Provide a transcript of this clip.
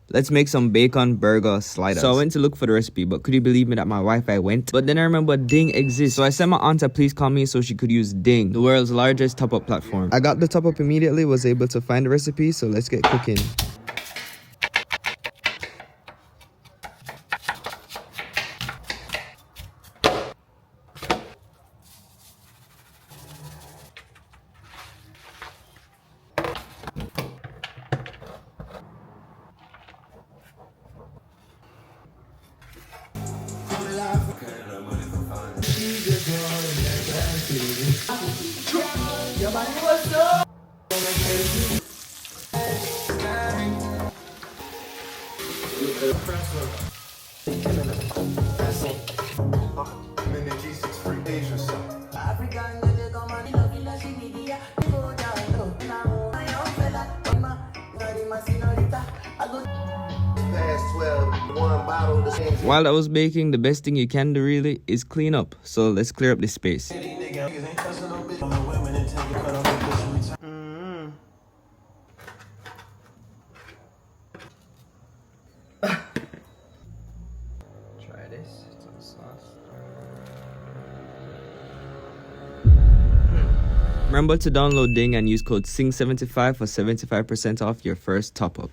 Let's make some bacon burger sliders. So I went to look for the recipe, but could you believe me that my Wi-Fi went? But then I remembered Ding exists, so I sent my aunt to please call me so she could use Ding, the world's largest top-up platform. I got the top-up immediately, was able to find the recipe, so let's get cooking. While I was baking, the best thing you can do really is clean up. So let's clear up this space. Try this. It's on sauce. Remember to download Ding and use code Singh75 for 75% off your first top-up.